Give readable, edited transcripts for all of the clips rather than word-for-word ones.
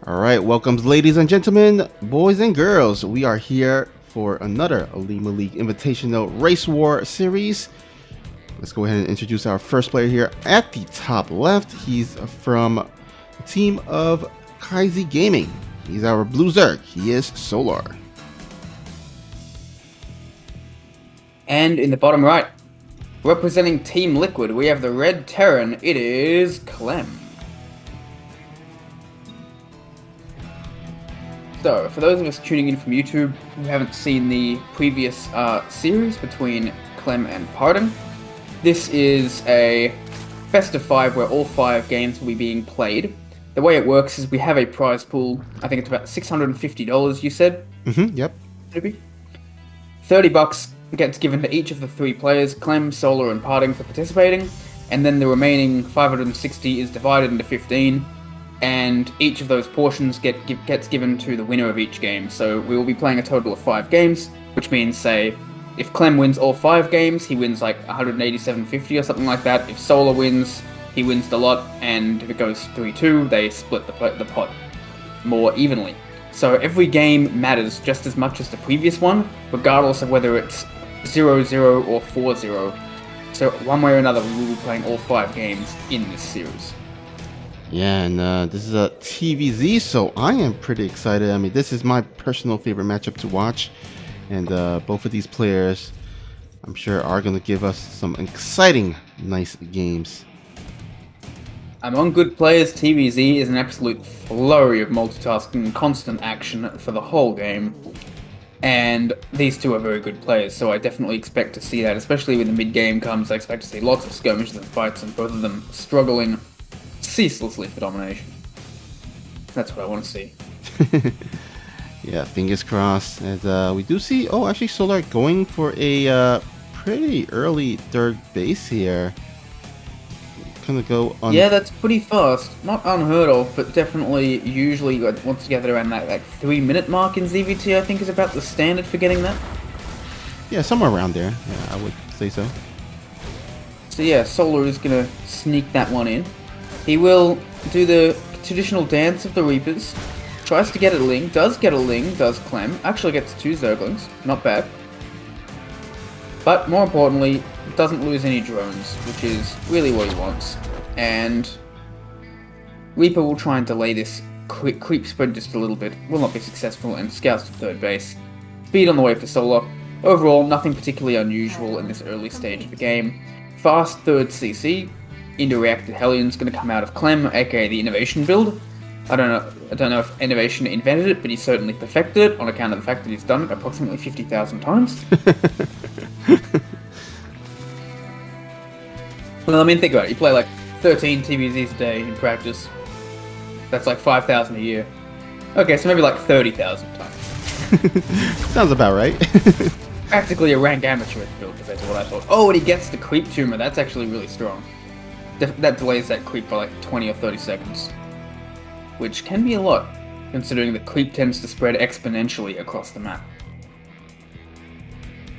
Alright, welcome ladies and gentlemen, boys and girls. We are here for another OlimoLeague Invitational Race War series. Let's go ahead and introduce our first player here at the top left. He's from the team of Kaizi Gaming. He's our Blue Zerg. He is Solar. And in the bottom right, representing Team Liquid, we have the Red Terran. It is CLEM. So, for those of us tuning in from YouTube who haven't seen the previous series between CLEM and Pardon, this is a best of 5 where all 5 games will be being played. The way it works is we have a prize pool. I think it's about $650, you said? Yep. Snoopy? $30 gets given to each of the 3 players, CLEM, Solar, and Pardon, for participating, and then the remaining 560 is divided into 15. And each of those portions gets given to the winner of each game. So we will be playing a total of 5 games, which means, say, if CLEM wins all 5 games, he wins like 187.50 or something like that. If Solar wins, he wins the lot, and if it goes 3-2, they split the pot more evenly. So every game matters just as much as the previous one, regardless of whether it's 0-0 or 4-0. So one way or another, we will be playing all 5 games in this series. Yeah, and this is a TVZ, so I am pretty excited. I mean, this is my personal favorite matchup to watch, and both of these players, I'm sure, are going to give us some exciting, nice games. Among good players, TVZ is an absolute flurry of multitasking and constant action for the whole game, and these two are very good players, so I definitely expect to see that, especially when the mid-game comes. I expect to see lots of skirmishes and fights, and both of them struggling ceaselessly for domination. That's what I want to see. Yeah, fingers crossed. And we do see, actually Solar going for a pretty early third base here. Gonna go on. Yeah, that's pretty fast. Not unheard of, but definitely usually once you get around that 3-minute mark in ZVT, I think is about the standard for getting that. Yeah, somewhere around there. Yeah, I would say so. So yeah, Solar is gonna sneak that one in. He will do the traditional dance of the Reapers, tries to get a Ling, does get a Ling, does CLEM, actually gets 2 Zerglings, not bad. But more importantly, doesn't lose any drones, which is really what he wants. And Reaper will try and delay this creep spread just a little bit, will not be successful, and scouts to third base. Speed on the way for Solar. Overall, nothing particularly unusual in this early stage of the game. Fast third CC. Into reacted Hellion's going to come out of CLEM, aka the innovation build. I don't know if innovation invented it, but he certainly perfected it on account of the fact that he's done it approximately 50,000 times. Well, I mean, think about it. You play like 13 TVZs a day in practice. That's like 5,000 a year. Okay, so maybe like 30,000 times. Sounds about right. Practically a rank amateur build compared to what I thought. Oh, and he gets the creep tumor. That's actually really strong. That delays that creep by like 20 or 30 seconds. Which can be a lot, considering the creep tends to spread exponentially across the map.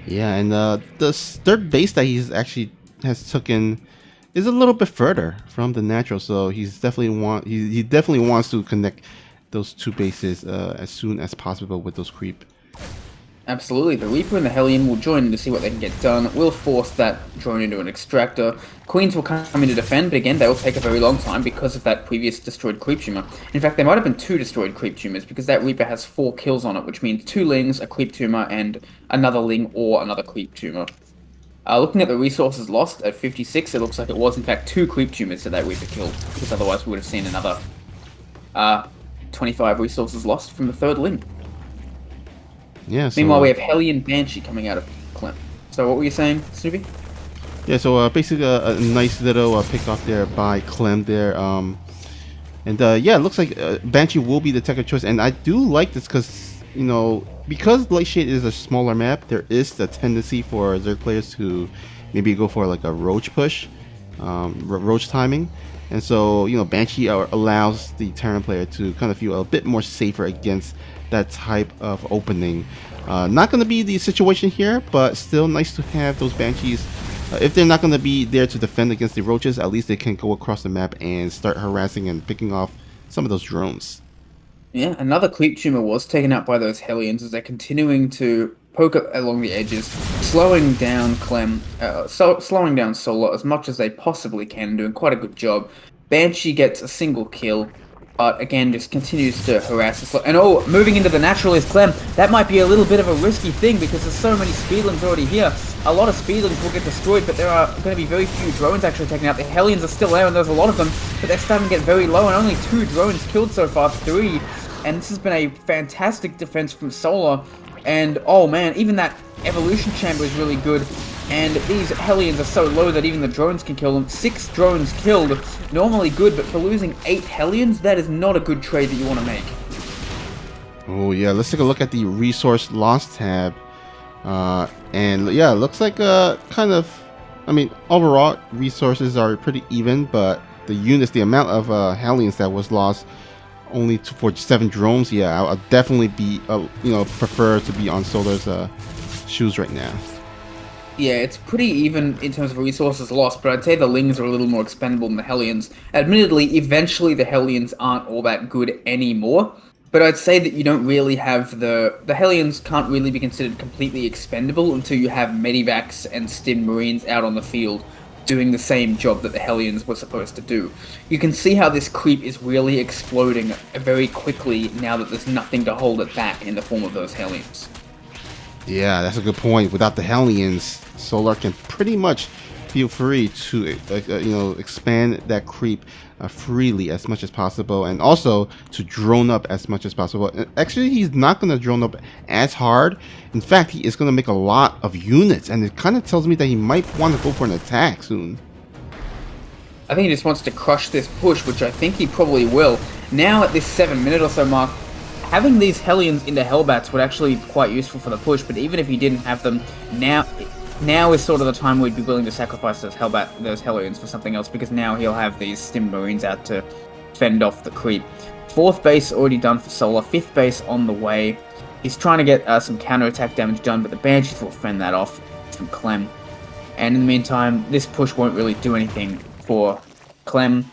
Yeah, and the third base that he's actually has taken is a little bit further from the natural, so he definitely wants to connect those 2 bases as soon as possible with those creep. Absolutely, the Reaper and the Hellion will join in to see what they can get done. We'll force that drone into an extractor. Queens will come in to defend, but again, they will take a very long time because of that previous destroyed creep tumor. In fact, there might have been 2 destroyed creep tumors because that Reaper has 4 kills on it, which means 2 Lings, a creep tumor, and another Ling or another creep tumor. Looking at the resources lost at 56, it looks like it was in fact 2 creep tumors that that Reaper killed, because otherwise we would have seen another 25 resources lost from the 3rd Ling. Yeah. So, meanwhile, we have Hellion Banshee coming out of CLEM. So what were you saying, Snoopy? Yeah, so basically a nice little pick off there by CLEM there. Yeah, it looks like Banshee will be the tech of choice, and I do like this because, you know, because Lightshade is a smaller map, there is the tendency for Zerg players to maybe go for like a roach push, roach timing. And so, you know, Banshee allows the Terran player to kind of feel a bit more safer against that type of opening. Not going to be the situation here, but still nice to have those Banshees If they're not going to be there to defend against the roaches, at least they can go across the map and start harassing and picking off some of those drones. Yeah, another creep tumor was taken out by those Hellions as they're continuing to poke along the edges, slowing down slowing down Solar as much as they possibly can, doing quite a good job. Banshee gets a single kill, but again just continues to harass us. And oh, moving into the naturalist Clem, that might be a little bit of a risky thing because there's so many speedlings already here. A lot of speedlings will get destroyed, but there are going to be very few drones actually taken out. The Hellions are still there, and there's a lot of them, but they're starting to get very low, and only 2 drones killed so far, 3. And this has been a fantastic defense from Solar. And oh man, even that evolution chamber is really good. And these Hellions are so low that even the drones can kill them. 6 drones killed, normally good, but for losing 8 Hellions, that is not a good trade that you want to make. Oh yeah, let's take a look at the resource loss tab. And yeah, it looks like kind of, I mean, overall resources are pretty even, but the units, the amount of Hellions that was lost, only for 7 drones. Yeah, I'll definitely be, prefer to be on Solar's shoes right now. Yeah, it's pretty even in terms of resources lost, but I'd say the Lings are a little more expendable than the Hellions. Admittedly, eventually the Hellions aren't all that good anymore, but I'd say that you don't really have the Hellions can't really be considered completely expendable until you have Medivacs and Stim Marines out on the field doing the same job that the Hellions were supposed to do. You can see how this creep is really exploding very quickly now that there's nothing to hold it back in the form of those Hellions. Yeah, that's a good point. Without the Hellions, Solar can pretty much feel free to expand that creep freely as much as possible, and also to drone up as much as possible. Actually, he's not going to drone up as hard. In fact, he is going to make a lot of units, and it kind of tells me that he might want to go for an attack soon. I think he just wants to crush this push, which I think he probably will. Now at this 7-minute or so mark, having these Hellions into Hellbats would actually be quite useful for the push, but even if he didn't have them, now is sort of the time we'd be willing to sacrifice those Hellions for something else, because now he'll have these Stim Marines out to fend off the creep. 4th base already done for Solar, 5th base on the way. He's trying to get some counterattack damage done, but the Banshees will fend that off from Clem. And in the meantime, this push won't really do anything for Clem,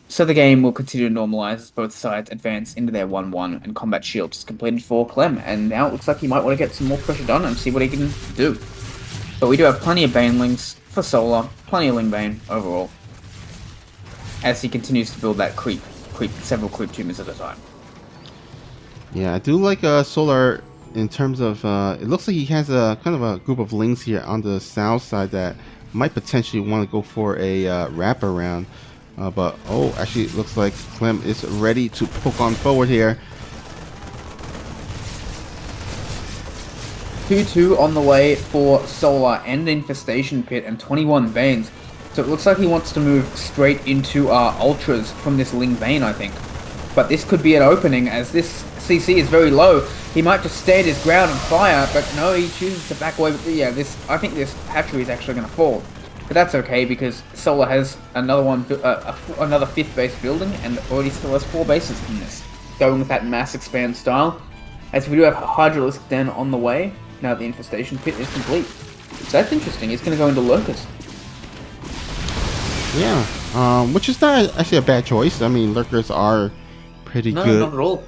so the game will continue to normalize as both sides advance into their 1-1, and combat shield is completed for Clem, and now it looks like he might want to get some more pressure done and see what he can do. But we do have plenty of Banelings for Solar, plenty of Lingbane overall, as he continues to build that several creep tumors at a time. Yeah, I do like Solar in terms of, it looks like he has a kind of a group of Lings here on the south side that might potentially want to go for a wraparound. But, oh, actually it looks like Clem is ready to poke on forward here. 2-2 on the way for Solar and Infestation Pit and 21 Banes. So it looks like he wants to move straight into Ultras from this Ling Bane, I think. But this could be an opening, as this CC is very low. He might just stand his ground and fire, but no, he chooses to back away. But yeah, I think this hatchery is actually going to fall. But that's okay, because Solar has another 5th base building, and already still has 4 bases from this. Going with that mass expand style. As we do have Hydralisk Den on the way, now the Infestation Pit is complete. So that's interesting, it's going to go into Lurkers. Yeah, which is not actually a bad choice. I mean, Lurkers are pretty good. No, not at all.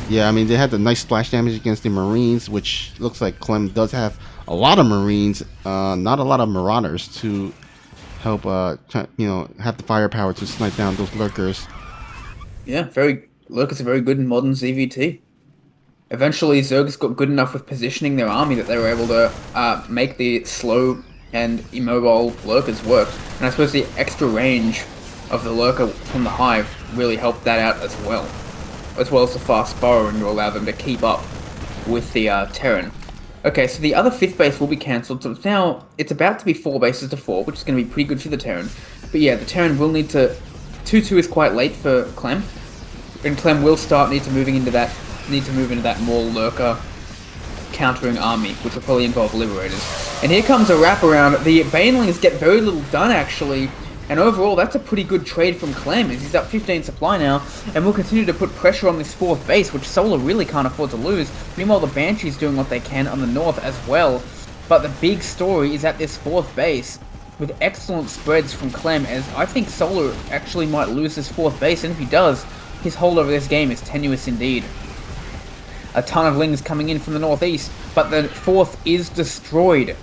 Yeah, I mean, they had the nice splash damage against the Marines, which looks like Clem does have a lot of Marines, not a lot of Marauders to help, have the firepower to snipe down those Lurkers. Yeah, Lurkers are very good in modern ZVT. Eventually, Zergs got good enough with positioning their army that they were able to make the slow and immobile Lurkers work. And I suppose the extra range of the Lurker from the Hive really helped that out as well as the fast burrowing to allow them to keep up with the Terran. Okay, so the other 5th base will be cancelled, so it's about to be 4 bases to 4, which is going to be pretty good for the Terran. But yeah, the Terran will need to... 2-2 is quite late for Clem, and Clem will need to move into that more Lurker countering army, which will probably involve Liberators. And here comes a wraparound. The Banelings get very little done, actually, and overall, that's a pretty good trade from Clem, as he's up 15 supply now, and will continue to put pressure on this 4th base, which Solar really can't afford to lose. Meanwhile, the Banshee's doing what they can on the north as well. But the big story is at this 4th base, with excellent spreads from Clem, as I think Solar actually might lose this 4th base, and if he does, his hold over this game is tenuous indeed. A ton of lings coming in from the northeast, but the 4th is destroyed.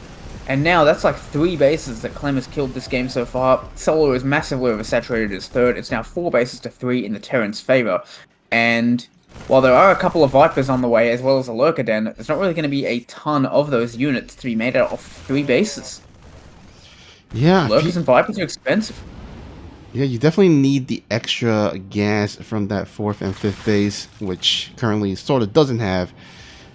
And now that's like 3 bases that Clem has killed this game so far. Solar is massively oversaturated as 3rd. It's now 4 bases to 3 in the Terran's favor. And while there are a couple of Vipers on the way, as well as a Lurker Den, there's not really going to be a ton of those units to be made out of 3 bases. Yeah. Lurkers and Vipers are expensive. Yeah, you definitely need the extra gas from that 4th and 5th base, which currently Solar doesn't have.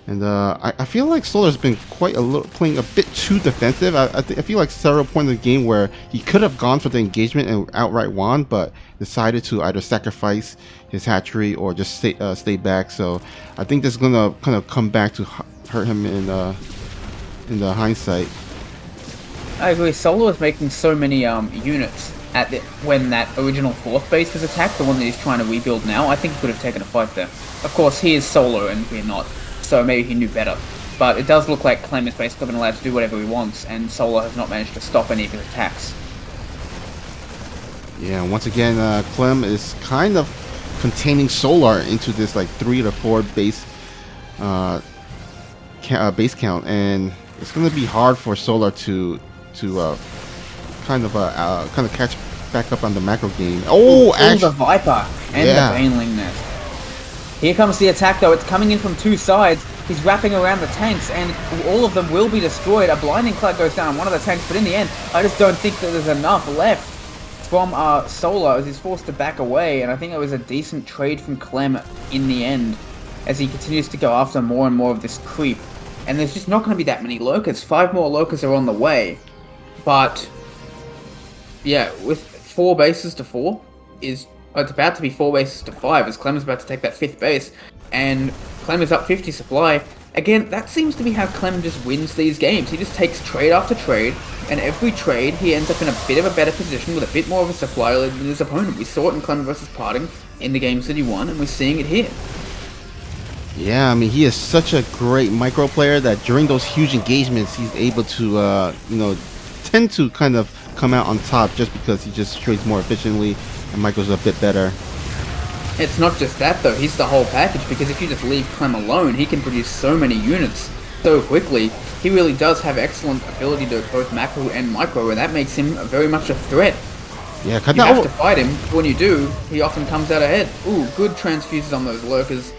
And I feel like Solar's been playing a bit too defensive. I feel like several points in the game where he could have gone for the engagement and outright won, but decided to either sacrifice his hatchery or just stay back. So I think this is gonna kind of come back to hurt him in the hindsight. I agree. Solar is making so many units when that original 4th base was attacked, the one that he's trying to rebuild now. I think he could have taken a fight there. Of course, he is Solar and we're not. So maybe he knew better. But it does look like Clem is basically been allowed to do whatever he wants, and Solar has not managed to stop any of his attacks. Yeah, once again, Clem is kind of containing Solar into this like 3 to 4 base base count, and it's going to be hard for Solar to kind of catch back up on the macro game. Oh, actually, the Viper and the Baneling there. Here comes the attack, though. It's coming in from 2 sides. He's wrapping around the tanks, and all of them will be destroyed. A blinding cloud goes down on one of the tanks, but in the end, I just don't think that there's enough left from Solar as he's forced to back away, and I think it was a decent trade from Clem in the end as he continues to go after more and more of this creep. And there's just not going to be that many Lurkers. 5 more Lurkers are on the way, but yeah, with 4 bases to 4 it's about to be 4 bases to 5 as Clem is about to take that 5th base, and Clem is up 50 supply. Again, that seems to be how Clem just wins these games. He just takes trade after trade, and every trade he ends up in a bit of a better position with a bit more of a supply lead than his opponent. We saw it in Clem versus Parting in the games that he won, and we're seeing it here. Yeah, I mean, he is such a great micro player that during those huge engagements, he's able to, tend to kind of come out on top just because he just trades more efficiently and micro's a bit better. It's not just that, though. He's the whole package, because if you just leave Clem alone, he can produce so many units so quickly. He really does have excellent ability to both macro and micro, and that makes him very much a threat. Yeah, you have to fight him. When you do, he often comes out ahead. Ooh, good transfuses on those Lurkers.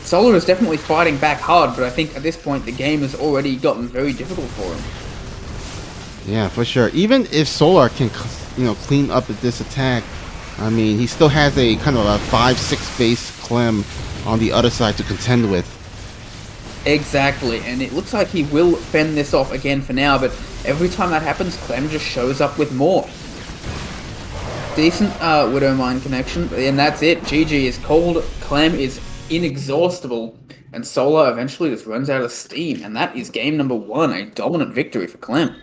Solar is definitely fighting back hard, but I think at this point the game has already gotten very difficult for him. Yeah, for sure. Even if Solar can, clean up this attack, I mean, he still has a kind of a 5-6 base Clem on the other side to contend with. Exactly, and it looks like he will fend this off again for now, but every time that happens, Clem just shows up with more. Decent Widow Mine connection, and that's it. GG is called. Clem is inexhaustible, and Solar eventually just runs out of steam, and that is game number 1, a dominant victory for Clem.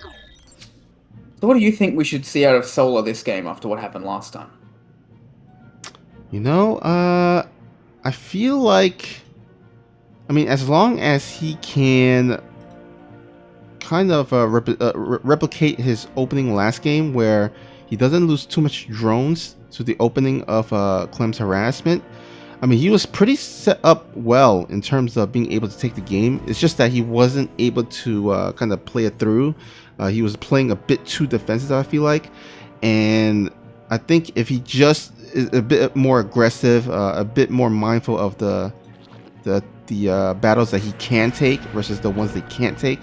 So what do you think we should see out of Solar this game after what happened last time? I feel like, as long as he can kind of replicate his opening last game where he doesn't lose too much drones to the opening of Clem's harassment. He was pretty set up well in terms of being able to take the game. It's just that he wasn't able to kind of play it through. He was playing a bit too defensive, I feel like. And I think if he just is a bit more aggressive, a bit more mindful of the battles that he can take versus the ones they can't take,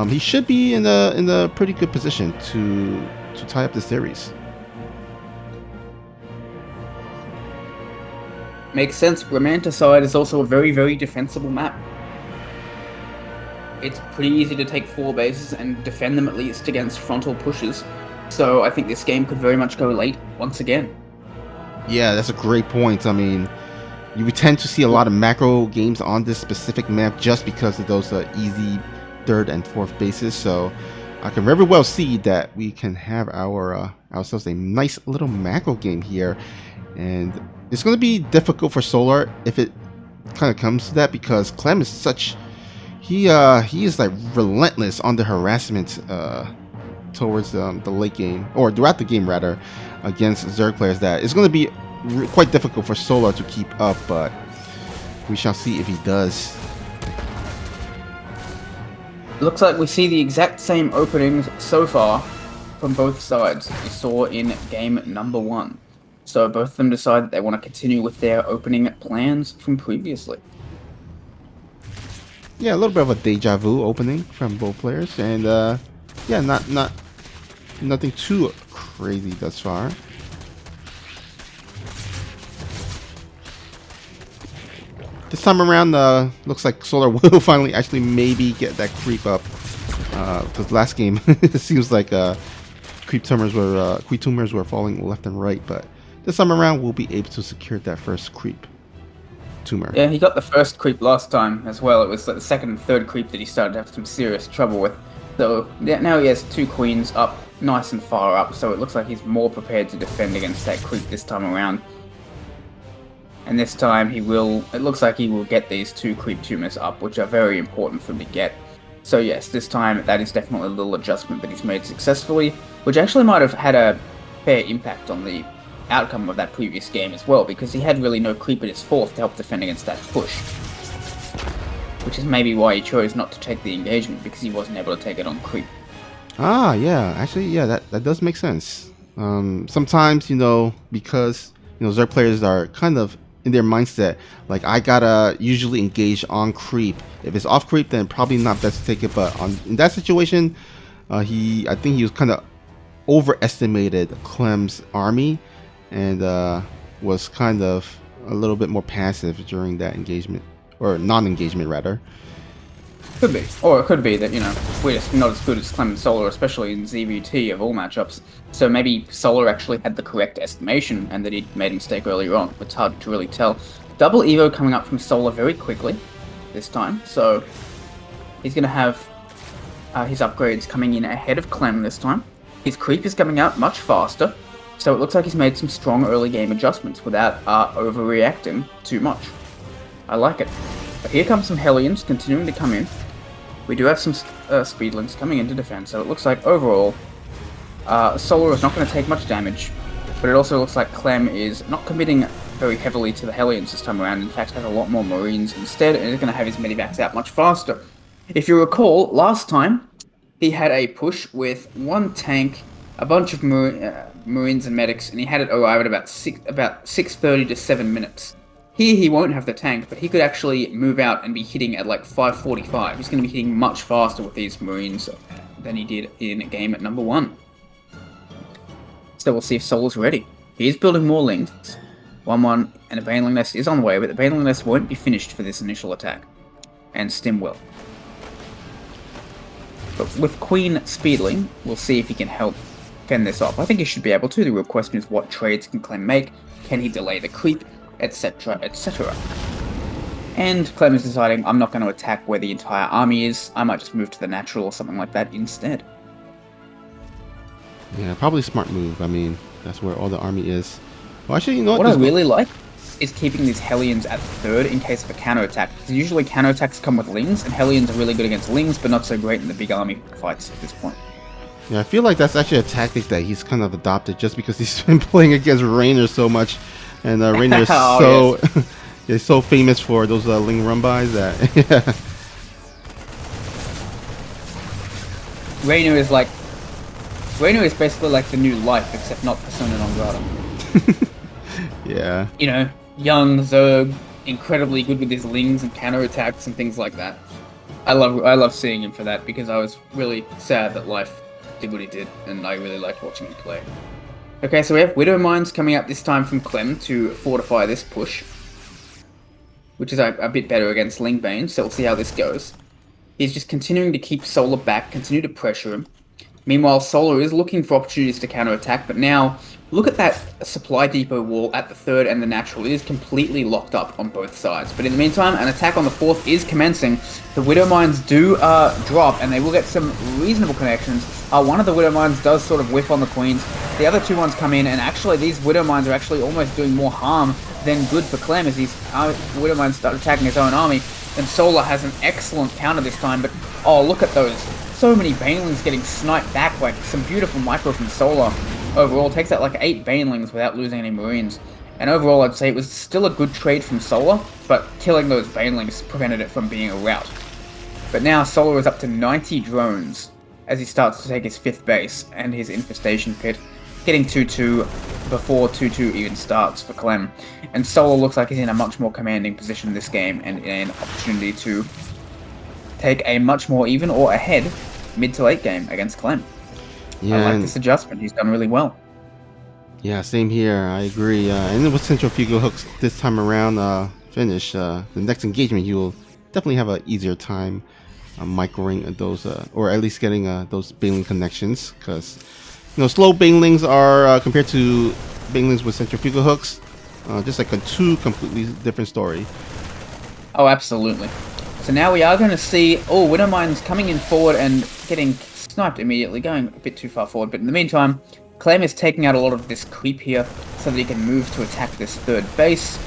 he should be in a pretty good position to tie up the series. Makes sense. Romanticide is also a very, very defensible map. It's pretty easy to take 4 bases and defend them at least against frontal pushes. So I think this game could very much go late once again. Yeah, that's a great point. You tend to see a lot of macro games on this specific map just because of those easy 3rd and 4th bases. So I can very well see that we can have ourselves a nice little macro game here. And it's going to be difficult for Solar if it kind of comes to that, because Clem is such... He is like relentless on the harassment towards the late game, or throughout the game rather, against Zerg players, that it's going to be quite difficult for Solar to keep up, but we shall see if he does. Looks like we see the exact same openings so far from both sides we saw in game number 1. So both of them decide that they want to continue with their opening plans from previously. Yeah, a little bit of a deja vu opening from both players, and yeah, nothing too crazy thus far. This time around, looks like Solar will finally actually maybe get that creep up. Because last game it seems like creep tumors were falling left and right, but this time around we'll be able to secure that first creep tumor. Yeah, he got the first creep last time as well. It was like the second and third creep that he started to have some serious trouble with. So yeah, now he has 2 queens up, nice and far up, so it looks like he's more prepared to defend against that creep this time around. And this time it looks like he will get these 2 creep tumors up, which are very important for him to get. So yes, this time that is definitely a little adjustment that he's made successfully, which actually might have had a fair impact on the outcome of that previous game as well, because he had really no creep at his 4th to help defend against that push. Which is maybe why he chose not to take the engagement, because he wasn't able to take it on creep. Ah, yeah, actually, yeah, that does make sense. Sometimes, you know, because, you know, Zerg players are kind of in their mindset, like, I gotta usually engage on creep. If it's off creep, then probably not best to take it, but in that situation, I think he was kind of overestimated CLEM's army, and was kind of a little bit more passive during that engagement, or non-engagement rather. Could be. Or it could be that, you know, we're just not as good as CLEM and Solar, especially in ZVT of all matchups. So maybe Solar actually had the correct estimation and that he made a mistake earlier on. It's hard to really tell. Double Evo coming up from Solar very quickly this time. So he's going to have his upgrades coming in ahead of CLEM this time. His creep is coming out much faster. So it looks like he's made some strong early game adjustments without overreacting too much. I like it. But here comes some Hellions continuing to come in. We do have some Speedlings coming into defense, so it looks like overall Solar is not going to take much damage, but it also looks like CLEM is not committing very heavily to the Hellions this time around. In fact, has a lot more Marines instead, and is going to have his medivacs out much faster. If you recall, last time he had a push with 1 tank, a bunch of Marines and medics, and he had it arrive at about 6:30 to 7 minutes. Here he won't have the tank, but he could actually move out and be hitting at like 5:45. He's going to be hitting much faster with these Marines than he did in game at number 1. So we'll see if Solar's ready. He is building more lings. 1-1, and a Baneling Nest is on the way, but the Baneling Nest won't be finished for this initial attack. And Stim will. But with Queen Speedling, we'll see if he can help fend this off. I think he should be able to. The real question is what trades can CLEM make? Can he delay the creep? Etc, etc. And CLEM is deciding, I'm not going to attack where the entire army is, I might just move to the natural or something like that instead. Yeah, probably a smart move. I mean, that's where all the army is. Well, actually, you know what I really like is keeping these Hellions at 3rd in case of a counterattack. Because usually counterattacks come with Lings, and Hellions are really good against Lings, but not so great in the big army fights at this point. Yeah, I feel like that's actually a tactic that he's kind of adopted just because he's been playing against Raynor so much. And Raynor is so yes. Is so famous for those Ling run-bys that yeah. Raynor is basically like the new Life, except not Persona non grata. Yeah. You know, young Zerg, incredibly good with his Lings and counterattacks and things like that. I love seeing him for that because I was really sad that Life did what he did, and I really liked watching him play. Okay, so we have Widow Mines coming up this time from CLEM to fortify this push, which is a bit better against Lingbane, so we'll see how this goes. He's just continuing to keep Solar back, continue to pressure him. Meanwhile, Solar is looking for opportunities to counterattack, but now, look at that supply depot wall at the 3rd and the natural. It is completely locked up on both sides. But in the meantime, an attack on the 4th is commencing. The Widow Mines do drop, and they will get some reasonable connections. One of the Widow Mines does sort of whiff on the Queens. The other 2 ones come in, and actually these Widow Mines are actually almost doing more harm than good for CLEM as these Widow Mines start attacking his own army. And Solar has an excellent counter this time, but oh, look at those. So many Banelings getting sniped back, like some beautiful micro from Solar. Overall, takes out like 8 Banelings without losing any Marines. And overall, I'd say it was still a good trade from Solar, but killing those Banelings prevented it from being a rout. But now Solar is up to 90 drones as he starts to take his 5th base and his infestation pit, getting 2-2 before 2-2 even starts for CLEM. And Solar looks like he's in a much more commanding position in this game and an opportunity to take a much more even or ahead mid to late game against CLEM. Yeah, I like this adjustment. He's done really well. Yeah, same here. I agree. And with centrifugal hooks this time around finish, the next engagement you will definitely have an easier time microing those, or at least getting those Baneling connections, because slow Banelings are compared to Banelings with centrifugal hooks, just like a two completely different story. Oh, absolutely. So now we are going to see, Widowmine's coming in forward and getting sniped immediately, going a bit too far forward, but in the meantime, CLEM is taking out a lot of this creep here so that he can move to attack this 3rd base.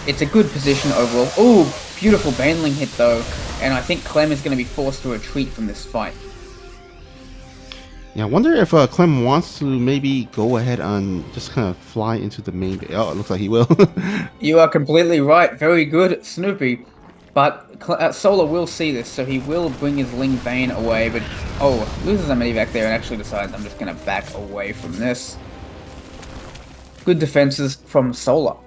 It's a good position overall. Oh, beautiful Baneling hit though, and I think CLEM is going to be forced to retreat from this fight. Yeah, I wonder if CLEM wants to maybe go ahead and just kind of fly into the main base. Oh, it looks like he will. You are completely right. Very good, Snoopy. But Solar will see this, so he will bring his Ling Bane away, but loses a medivac there and actually decides I'm just going to back away from this. Good defenses from Solar.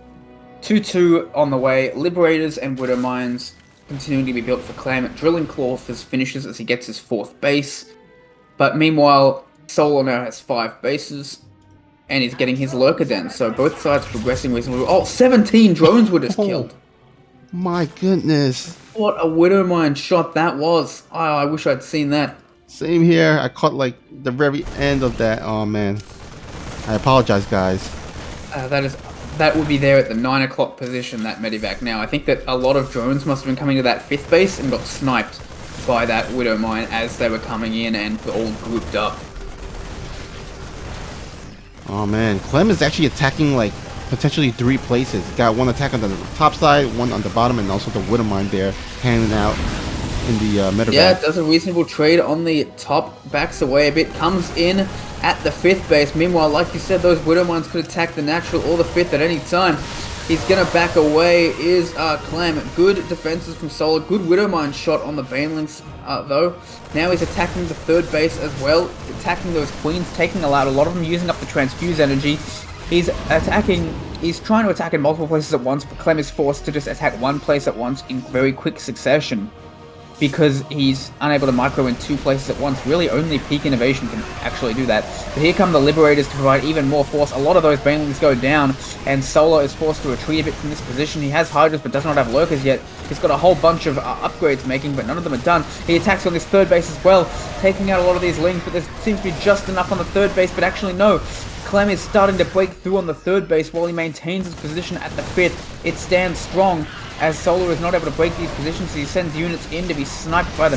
2-2 on the way. Liberators and Widowmines continuing to be built for CLEM. Drilling Claw finishes as he gets his 4th base. But meanwhile, Solar now has 5 bases. And he's getting his Lurker Den. So both sides progressing reasonably well. 17 drones were just killed. My goodness. What a Widowmine shot that was. I wish I'd seen that. Same here. I caught like the very end of that. Oh man. I apologize, guys. That would be there at the 9 o'clock position, that medivac now. I think that a lot of drones must have been coming to that 5th base and got sniped by that Widowmine as they were coming in and all grouped up. Oh man, CLEM is actually attacking like potentially 3 places. Got one attack on the top side, one on the bottom, and also the Widowmine there hanging out in the medevac. Yeah, does a reasonable trade on the top, backs away a bit, comes in at the 5th base. Meanwhile, like you said, those Widowmines could attack the natural or the 5th at any time. He's gonna back away, is CLEM. Good defenses from Solar, good Widowmine shot on the Banelings though. Now he's attacking the 3rd base as well, attacking those Queens, taking a lot of them, using up the transfuse energy. He's trying to attack in multiple places at once, but CLEM is forced to just attack one place at once in very quick succession because he's unable to micro in 2 places at once. Really, only Peak Innovation can actually do that. But here come the Liberators to provide even more force. A lot of those Banelings go down, and Solar is forced to retreat a bit from this position. He has Hydras, but does not have Lurkers yet. He's got a whole bunch of upgrades making, but none of them are done. He attacks on this 3rd base as well, taking out a lot of these Lings, but there seems to be just enough on the 3rd base, but actually no. CLEM is starting to break through on the 3rd base while he maintains his position at the 5th. It stands strong as Solar is not able to break these positions. He sends units in to be sniped by the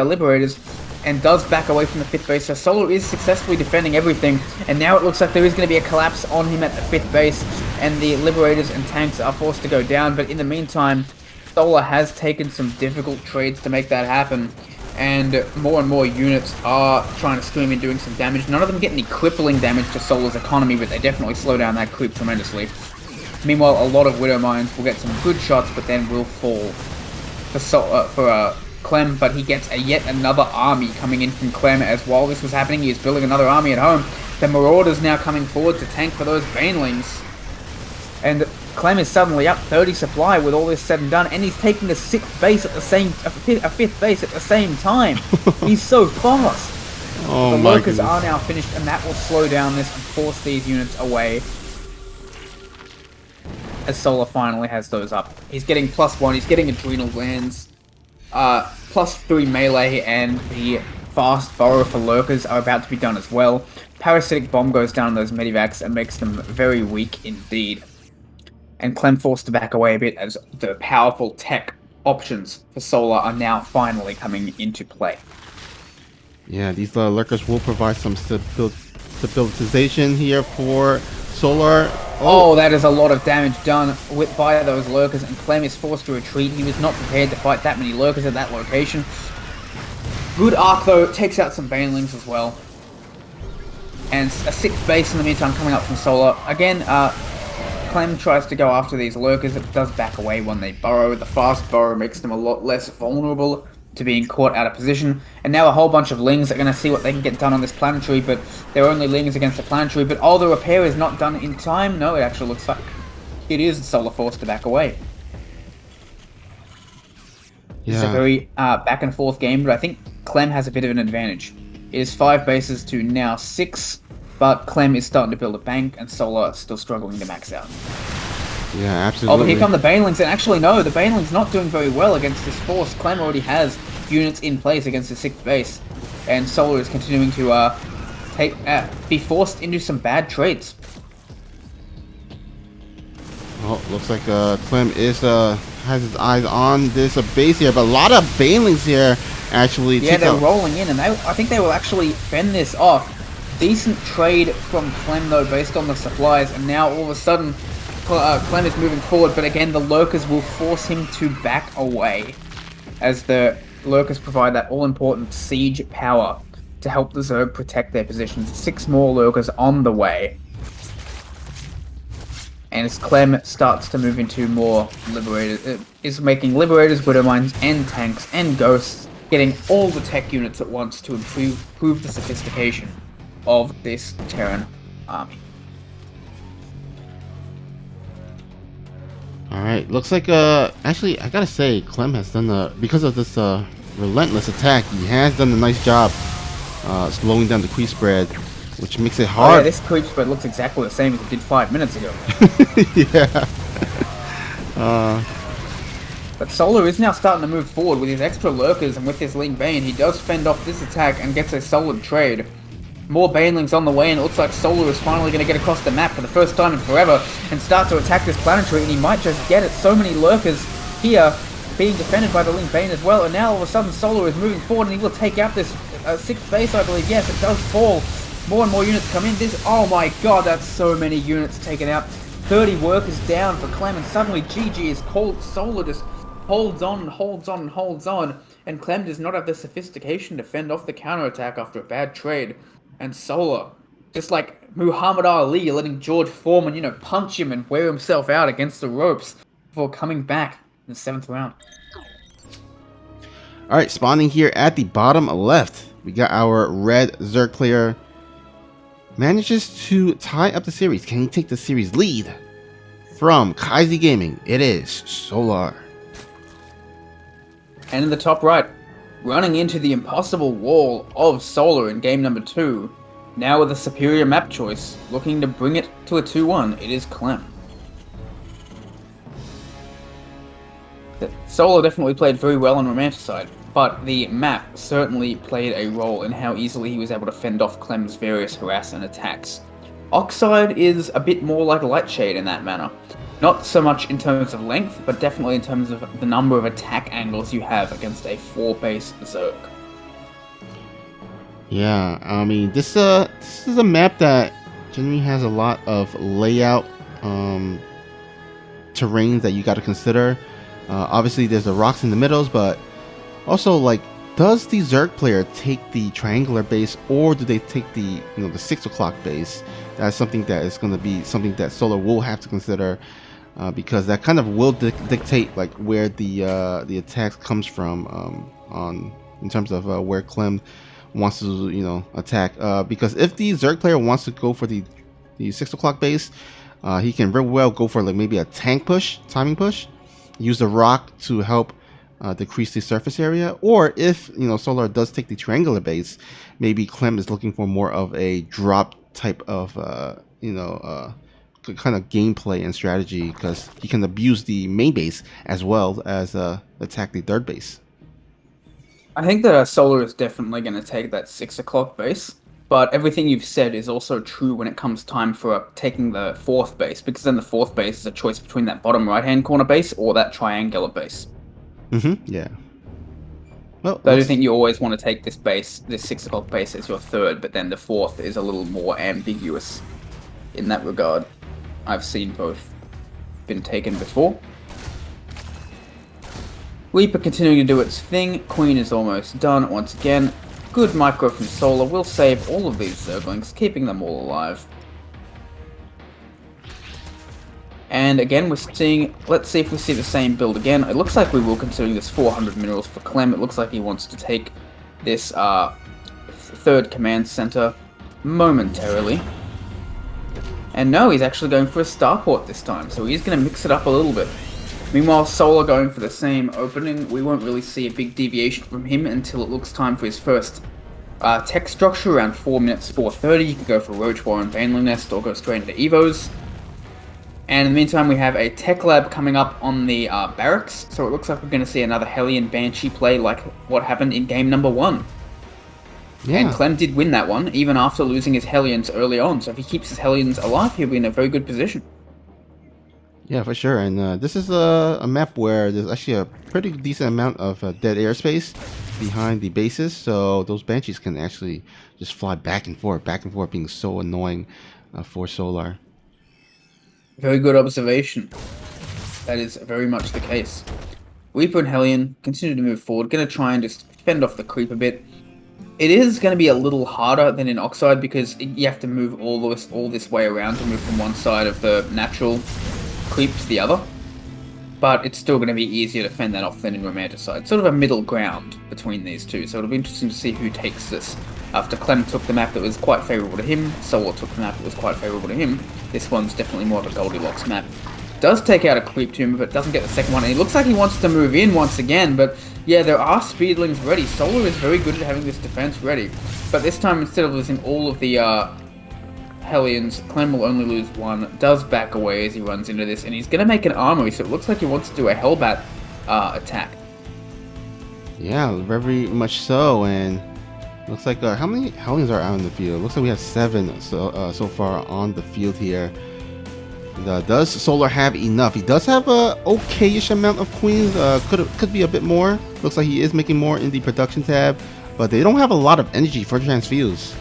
Liberators and does back away from the 5th base. So Solar is successfully defending everything, and now it looks like there is going to be a collapse on him at the 5th base, and the Liberators and tanks are forced to go down. But in the meantime, Solar has taken some difficult trades to make that happen, and more units are trying to stream in, doing some damage. None of them get any crippling damage to Solar's economy, but they definitely slow down that creep tremendously. Meanwhile, a lot of Widowmines will get some good shots, but then will fall for CLEM. But he gets yet another army coming in from CLEM, as while this was happening, he is building another army at home. The Marauders now coming forward to tank for those Banelings. And CLEM is suddenly up 30 supply with all this said and done, and he's taking a 6th base at the same, a 5th base at the same time. He's so fast. Oh, the my Lurkers goodness. are now finished, and that will slow down this and force these units away. As Solar finally has those up. He's getting +1, he's getting Adrenal Glands, +3 melee, and the fast burrow for Lurkers are about to be done as well. Parasitic Bomb goes down on those medivacs and makes them very weak indeed. And CLEM forced to back away a bit as the powerful tech options for Solar are now finally coming into play. Yeah, these Lurkers will provide some stabilization here for Solar. Oh, that is a lot of damage done by those Lurkers, and CLEM is forced to retreat. He was not prepared to fight that many Lurkers at that location. Good arc, though, takes out some Banelings as well. And a 6th base in the meantime coming up from Solar. Again, Clem tries to go after these lurkers, it does back away when they burrow. The fast burrow makes them a lot less vulnerable to being caught out of position. And now a whole bunch of Lings are going to see what they can get done on this planetary, but they're only Lings against the planetary. But oh, the repair is not done in time. No, it actually looks like it is Solar forced to back away. Yeah. It's a very back and forth game, but I think Clem has a bit of an advantage. It is 5 bases to now 6, but Clem is starting to build a bank, and Solar is still struggling to max out. Yeah, absolutely. Oh, but here come the Banelings, and actually no, the Banelings not doing very well against this force. Clem already has units in place against the 6th base, and Solar is continuing to be forced into some bad trades. Oh, looks like Clem is has his eyes on this base here, but a lot of Banelings here actually. Yeah, they're rolling in, and I think they will actually fend this off. Decent trade from Clem though, based on the supplies, and now all of a sudden Clem is moving forward, but again the Lurkers will force him to back away, as the Lurkers provide that all-important siege power to help the Zerg protect their positions. 6 more Lurkers on the way. And as Clem starts to move into more Liberators, is making Liberators, Widowmines, and tanks, and Ghosts, getting all the tech units at once to improve the sophistication of this Terran army. Alright, looks like, actually, I gotta say, Clem has done, because of this, relentless attack, he has done a nice job, slowing down the creep spread, which makes it hard. Oh, yeah, this creep spread looks exactly the same as it did 5 minutes ago. Yeah. But Solar is now starting to move forward with his extra Lurkers, and with this Ling Bane, he does fend off this attack and gets a solid trade. More Banelings on the way, and it looks like Solar is finally going to get across the map for the first time in forever and start to attack this planetary, and he might just get it. So many Lurkers here being defended by the Ling Bane as well, and now all of a sudden Solar is moving forward and he will take out this 6th base, I believe. Yes, it does fall. More and more units come in. Oh my god, that's so many units taken out. 30 workers down for Clem, and suddenly GG is called. Solar just holds on and holds on and holds on, and Clem does not have the sophistication to fend off the counterattack after a bad trade. And Solar, just like Muhammad Ali, letting George Foreman, punch him and wear himself out against the ropes before coming back in the 7th round. Alright, spawning here at the bottom left, we got our red Zerg player. Manages to tie up the series. Can he take the series lead? From Kaizi Gaming, it is Solar. And in the top right, running into the impossible wall of Solar in game number 2, now with a superior map choice, looking to bring it to a 2-1, it is Clem. Solar definitely played very well on Romanticide, but the map certainly played a role in how easily he was able to fend off Clem's various harass and attacks. Oxide is a bit more like Lightshade in that manner. Not so much in terms of length, but definitely in terms of the number of attack angles you have against a 4-base Zerg. Yeah, I mean, this is a map that generally has a lot of layout terrains that you got to consider. Obviously, there's the rocks in the middles, but also, like, does the Zerg player take the triangular base, or do they take the the 6 o'clock base? That's something that is going to be something that Solar will have to consider, because that kind of will dictate like where the attacks comes from in terms of where Clem wants to attack. Because if the Zerg player wants to go for the 6 o'clock base, he can very well go for like maybe a tank push, timing push, use the rock to help decrease the surface area. Or if Solar does take the triangular base, maybe Clem is looking for more of a drop type of kind of gameplay and strategy, because he can abuse the main base as well as attack the 3rd base. I think that Solar is definitely going to take that 6 o'clock base, but everything you've said is also true when it comes time for taking the 4th base, because then the 4th base is a choice between that bottom right-hand corner base or that triangular base. Yeah. Well, so I do think you always want to take this 6 o'clock base as your 3rd, but then the 4th is a little more ambiguous in that regard. I've seen both been taken before. Reaper continuing to do its thing. Queen is almost done once again. Good micro from Solar will save all of these Zerglings, keeping them all alive. And again, we're seeing, let's see if we see the same build again. It looks like we will, considering this 400 minerals for Clem. It looks like he wants to take this third command center momentarily. And no, he's actually going for a starport this time, so he's going to mix it up a little bit. Meanwhile, Solar going for the same opening. We won't really see a big deviation from him until it looks time for his first tech structure around 4 minutes 4:30. You can go for Roach Warren, Baneling Nest, or go straight into Evos. And in the meantime, we have a tech lab coming up on the barracks, so it looks like we're going to see another Hellion Banshee play like what happened in game number 1. Yeah. And Clem did win that one, even after losing his Hellions early on, so if he keeps his Hellions alive, he'll be in a very good position. Yeah, for sure. And this is a map where there's actually a pretty decent amount of dead airspace behind the bases, so those Banshees can actually just fly back and forth, being so annoying for Solar. Very good observation. That is very much the case. Reaper and Hellion continue to move forward, going to try and just fend off the creep a bit. It is going to be a little harder than in Oxide because you have to move all this way around to move from one side of the natural creep to the other, but it's still going to be easier to fend that off than in Romanticide. Sort of a middle ground between these two, so it'll be interesting to see who takes this. After Clem took the map that was quite favourable to him, Solar took the map that was quite favourable to him. This one's definitely more of a Goldilocks map. Does take out a creep tumor, but doesn't get the second one, and it looks like he wants to move in once again, but yeah, there are speedlings ready. Solar is very good at having this defense ready, but this time, instead of losing all of the Hellions, Clem will only lose one, does back away as he runs into this, and he's going to make an armory, so it looks like he wants to do a Hellbat attack. Yeah, very much so, and looks like, how many Hellions are out in the field? Looks like we have 7 so far on the field here. And, does Solar have enough? He does have a okay-ish amount of Queens, could be a bit more. Looks like he is making more in the production tab, but they don't have a lot of energy for transfuse.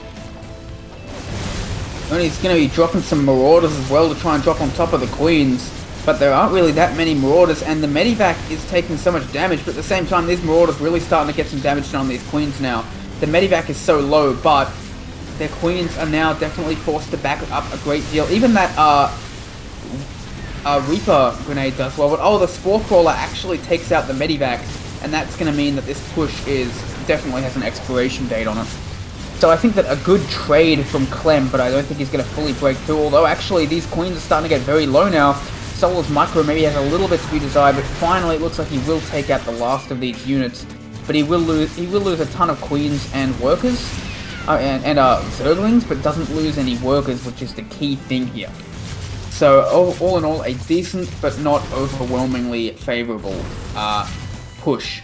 And he's going to be dropping some Marauders as well to try and drop on top of the Queens. But there aren't really that many Marauders, and the Medivac is taking so much damage, but at the same time, these Marauders really starting to get some damage done on these Queens now. The Medivac is so low, but their Queens are now definitely forced to back up a great deal. Even that Reaper grenade does well, but oh, the Spore Crawler actually takes out the Medivac, and that's going to mean that this push definitely has an expiration date on it. So I think that a good trade from Clem, but I don't think he's going to fully break through, although actually these Queens are starting to get very low now. Solar's micro maybe has a little bit to be desired, but finally it looks like he will take out the last of these units. But he will lose a ton of Queens and workers, and Zerglings, but doesn't lose any workers, which is the key thing here. So all in all, a decent but not overwhelmingly favourable push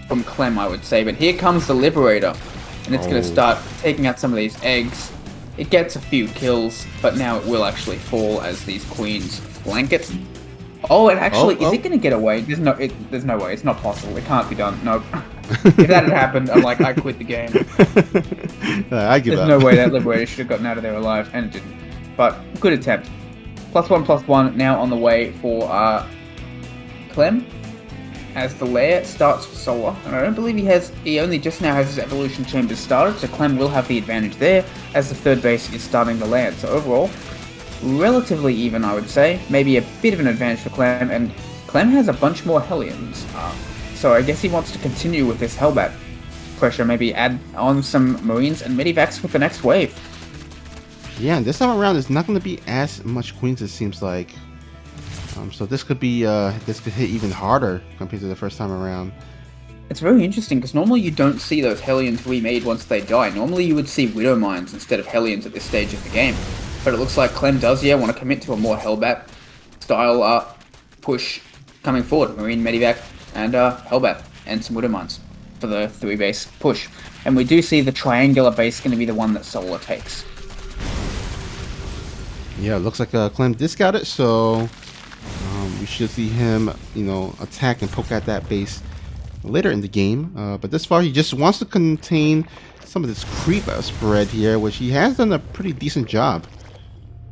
from Clem, I would say. But here comes the Liberator, and it's going to start taking out some of these eggs. It gets a few kills, but now it will actually fall as these Queens flank it. Oh, it actually is it going to get away? There's no way. It's not possible. It can't be done. Nope. If that had happened, I'm like, I quit the game. I give up. There's no way that Liberator should have gotten out of there alive, and it didn't. But good attempt. +1/+1 now on the way for Clem, as the lair starts for Solar, and I don't believe he only just now has his evolution chambers started, so Clem will have the advantage there, as the third base is starting to land. So overall, relatively even, I would say. Maybe a bit of an advantage for Clem, and Clem has a bunch more Hellions, so I guess he wants to continue with this Hellbat pressure, maybe add on some Marines and Medivacs with the next wave. Yeah, and this time around, it's not going to be as much Queens, it seems like. So this could hit even harder compared to the first time around. It's very interesting, because normally you don't see those Hellions remade once they die. Normally you would see Widow Mines instead of Hellions at this stage of the game. But it looks like Clem does, want to commit to a more Hellbat style push coming forward. Marine, Medivac, and Hellbat, and some Widow Mines for the 3-base push. And we do see the triangular base going to be the one that Solar takes. Yeah, it looks like Clem discarded, so we should see him, attack and poke at that base later in the game. But this far, he just wants to contain some of this creep spread here, which he has done a pretty decent job.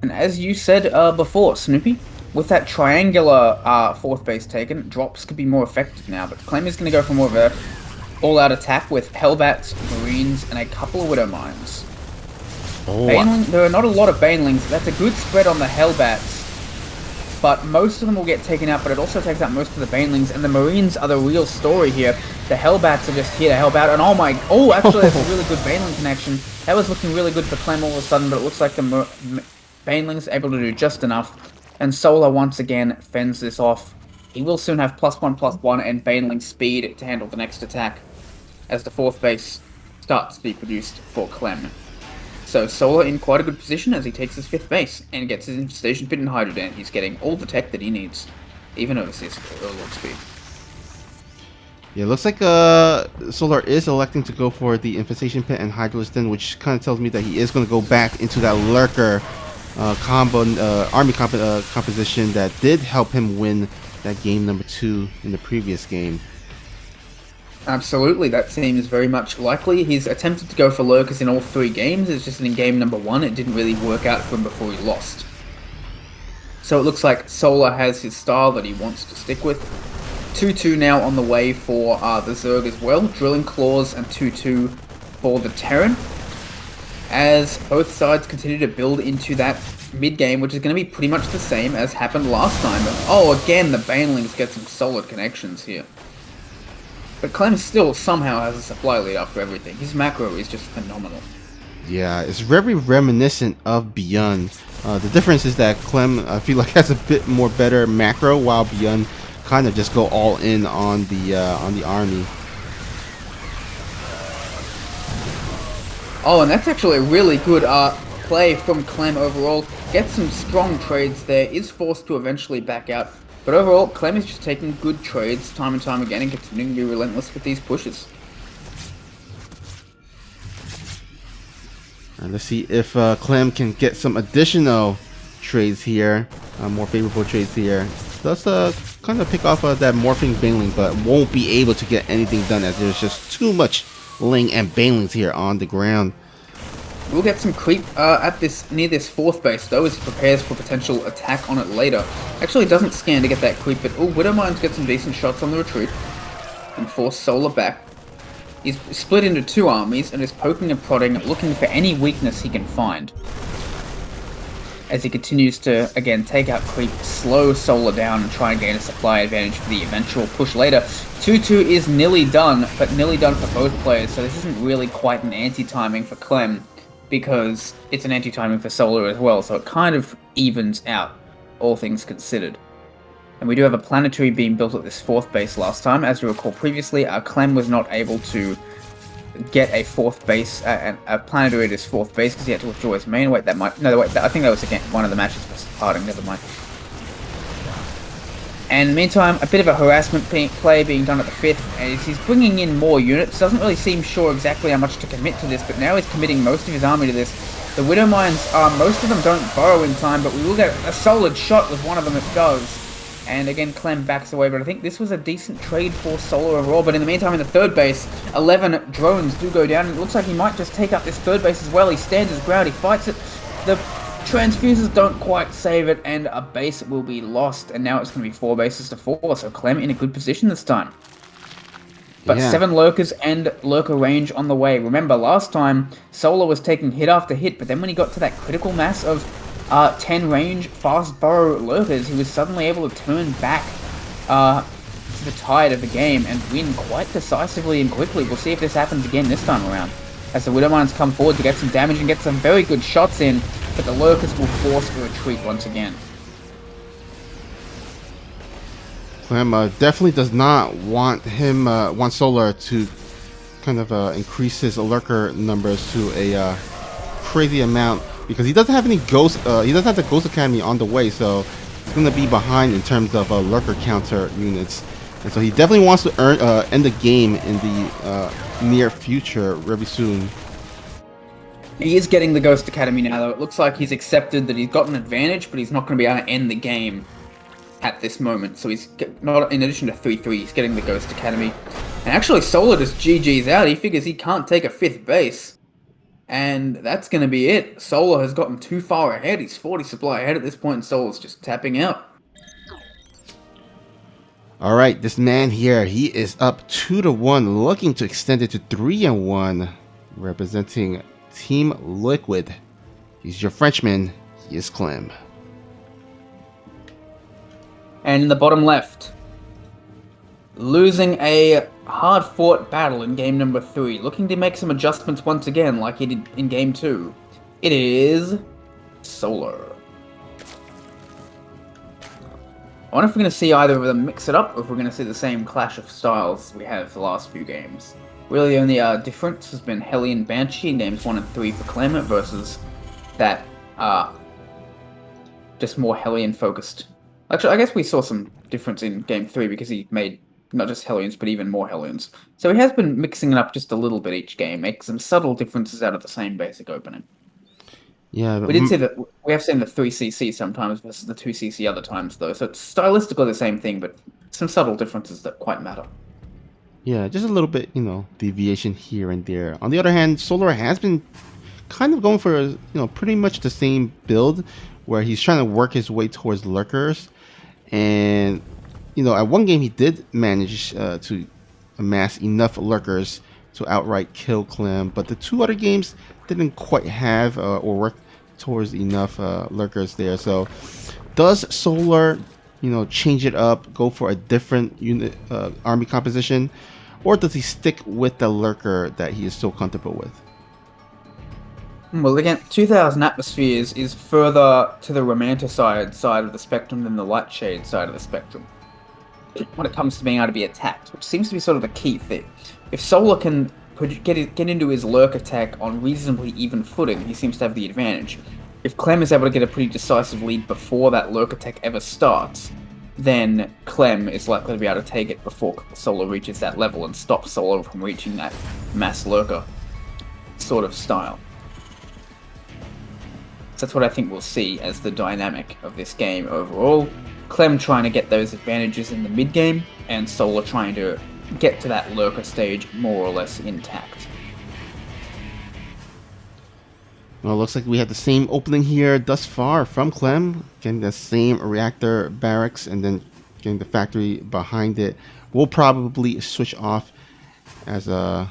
And as you said before, Snoopy, with that triangular 4th base taken, drops could be more effective now. But Clem is going to go for more of a all-out attack with Hellbats, Marines, and a couple of Widow Mines. Baneling, there are not a lot of Banelings. That's a good spread on the Hellbats. but most of them will get taken out, but it also takes out most of the Banelings, and the Marines are the real story here. The Hellbats are just here to help out, and oh, actually, that's a really good Baneling connection. That was looking really good for Clem all of a sudden, but it looks like the Banelings are able to do just enough, and Solar once again fends this off. He will soon have +1/+1 and Baneling speed to handle the next attack, as the 4th base starts to be produced for Clem. So Solar in quite a good position as he takes his 5th base and gets his infestation pit and hydrodan. He's getting all the tech that he needs, even overseas overlord speed. Yeah, it looks like Solar is electing to go for the infestation pit and hydrodan, which kind of tells me that he is going to go back into that lurker army composition that did help him win that game number 2 in the previous game. Absolutely, that seems very much likely. He's attempted to go for lurkers in all 3 games. It's just in game number 1, it didn't really work out for him before he lost. So it looks like Solar has his style that he wants to stick with. 2-2 now on the way for the Zerg as well. Drilling Claws and 2-2 for the Terran. As both sides continue to build into that mid-game, which is going to be pretty much the same as happened last time. But, oh, again, the Banelings get some solid connections here. But Clem still somehow has a supply lead after everything. His macro is just phenomenal. Yeah, it's very reminiscent of Beyond. The difference is that Clem, I feel like, has a bit more better macro, while Beyond kind of just go all in on the army. Oh, and that's actually a really good play from Clem overall. Gets some strong trades there, is forced to eventually back out. But overall, Clem is just taking good trades time and time again and continuing to be relentless with these pushes. And let's see if Clem can get some additional trades here, more favorable trades here. Let's kind of pick off that morphing Baneling, but won't be able to get anything done as there's just too much Ling and Banelings here on the ground. We'll get some creep near this 4th base though, as he prepares for potential attack on it later. Actually doesn't scan to get that creep, but Widowmines get some decent shots on the retreat and force Solar back. He's split into 2 armies and is poking and prodding, looking for any weakness he can find. As he continues to, again, take out creep, slow Solar down, and try and gain a supply advantage for the eventual push later. 2-2 is nearly done, but nearly done for both players, so this isn't really quite an anti-timing for Clem, because it's an anti-timing for Solar as well, so it kind of evens out, all things considered. And we do have a planetary being built at this 4th base last time. As you recall previously, Clem was not able to get a 4th base, a planetary at his 4th base, because he had to withdraw his main. Wait, that might... No, wait, I think that was again one of the matches for parting, never mind. And in the meantime, a bit of a harassment play being done at the 5th, as he's bringing in more units. Doesn't really seem sure exactly how much to commit to this, but now he's committing most of his army to this. The Widowmines, most of them don't burrow in time, but we will get a solid shot with one of them that does. And again, Clem backs away, but I think this was a decent trade for Solar overall. But in the meantime, in the 3rd base, 11 drones do go down, and it looks like he might just take up this 3rd base as well. He stands his ground, he fights it. The transfusers don't quite save it, and a base will be lost. And now it's going to be 4 bases to 4, so Clem in a good position this time. But yeah. 7 lurkers and lurker range on the way. Remember, last time, Solar was taking hit after hit, but then when he got to that critical mass of 10 range, fast burrow lurkers, he was suddenly able to turn back the tide of the game and win quite decisively and quickly. We'll see if this happens again this time around, as the Widowmines come forward to get some damage and get some very good shots in, but the lurkers will force a retreat once again. Clem definitely does not want Solar to kind of increase his lurker numbers to a crazy amount, because he doesn't have any ghost. He doesn't have the Ghost Academy on the way, so he's gonna be behind in terms of lurker counter units, and so he definitely wants to end the game in the near future, very soon. He is getting the Ghost Academy now, though. It looks like he's accepted that he's got an advantage, but he's not going to be able to end the game at this moment. So he's not, in addition to 3-3, he's getting the Ghost Academy. And actually, Solar just GG's out. He figures he can't take a 5th base. And that's going to be it. Solar has gotten too far ahead. He's 40 supply ahead at this point, and Solar's just tapping out. All right, this man here, he is up 2-1, looking to extend it to 3-1, representing Team Liquid. He's your Frenchman. He is Clem. And in the bottom left, losing a hard-fought battle in game number 3, looking to make some adjustments once again like he did in game 2, it is Solar. I wonder if we're going to see either of them mix it up, or if we're going to see the same clash of styles we have the last few games. Really, the only difference has been Hellion Banshee in games 1 and 3 for CLEM versus that, just more Hellion-focused. Actually, I guess we saw some difference in game 3 because he made not just Hellions, but even more Hellions. So he has been mixing it up just a little bit each game, making some subtle differences out of the same basic opening. Yeah, but We did see that we have seen the 3cc sometimes versus the 2cc other times, though. So it's stylistically the same thing, but some subtle differences that quite matter. Yeah, just a little bit, deviation here and there. On the other hand, Solar has been kind of going for, pretty much the same build, where he's trying to work his way towards lurkers. And, at one game he did manage to amass enough lurkers to outright kill CLEM, but the 2 other games didn't quite have or work towards enough lurkers there. So does Solar, change it up, go for a different unit army composition, or does he stick with the lurker that he is so comfortable with? Well, again, 2000 Atmospheres is further to the romanticide side of the spectrum than the Lightshade side of the spectrum when it comes to being able to be attacked, which seems to be sort of the key thing. If Solar can get into his lurk attack on reasonably even footing, he seems to have the advantage. If CLEM is able to get a pretty decisive lead before that lurk attack ever starts, then CLEM is likely to be able to take it before Solar reaches that level and stop Solar from reaching that mass lurker sort of style. So that's what I think we'll see as the dynamic of this game overall. CLEM trying to get those advantages in the mid-game, and Solar trying to get to that lurker stage more or less intact. Well, it looks like we have the same opening here thus far from CLEM, getting the same reactor barracks and then getting the factory behind it. We'll probably switch off as the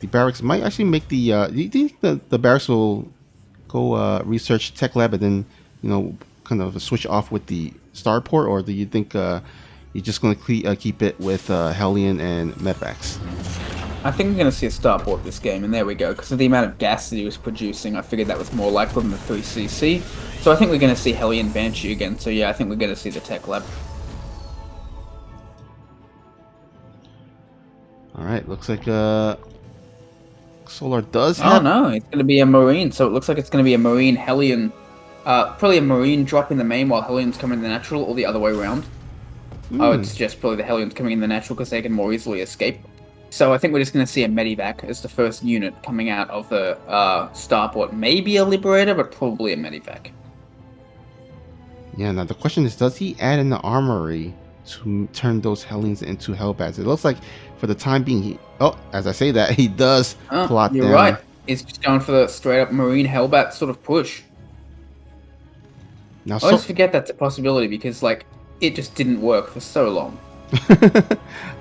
barracks might actually make the... do you think the barracks will go research Tech Lab and then, kind of switch off with the starport, or do you think you're just going to keep it with Hellion and Medvacs? I think we're going to see a starport this game, and there we go. Because of the amount of gas that he was producing, I figured that was more likely than the 3cc. So I think we're going to see Hellion Banshee again. So yeah, I think we're going to see the Tech Lab. Alright, looks like Solar does have... Oh no, it's going to be a Marine. So it looks like it's going to be a Marine Hellion. Probably a Marine drop in the main while Hellions come in the natural, or the other way around. I would suggest probably the Hellions coming in the natural because they can more easily escape. So I think we're just going to see a Medivac as the first unit coming out of the starport. Maybe a Liberator, but probably a Medivac. Yeah, now the question is, does he add in the armory to turn those Hellions into Hellbats? It looks like for the time being, as I say that, he does plot You're down. right. He's just going for the straight-up Marine Hellbat sort of push. Now, I always forget that's a possibility because, it just didn't work for so long.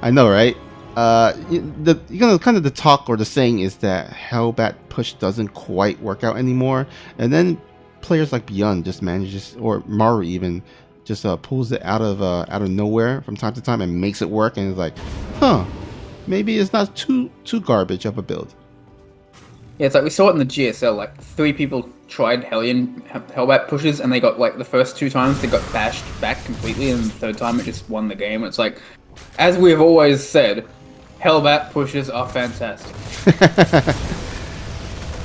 I know, right? The talk or the saying is that Hellbat push doesn't quite work out anymore, and then players like Beyond just manages, or Maru even, just pulls it out of nowhere from time to time and makes it work, and it's like, maybe it's not too garbage of a build. Yeah, it's like we saw it in the GSL. 3 people tried Hellbat pushes, and they got the first 2 times they got bashed back completely, and the 3rd time it just won the game. It's like, as we have always said, Hellbat pushes are fantastic.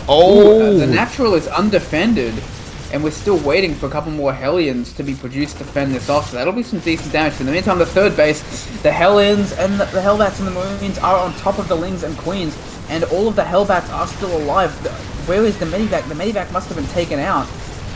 The natural is undefended, and we're still waiting for a couple more Hellions to be produced to fend this off, so that'll be some decent damage. In the meantime, the 3rd base, the Hellions and the Hellbats and the Marines are on top of the Lings and Queens, and all of the Hellbats are still alive. Where is the Medivac? The Medivac must have been taken out,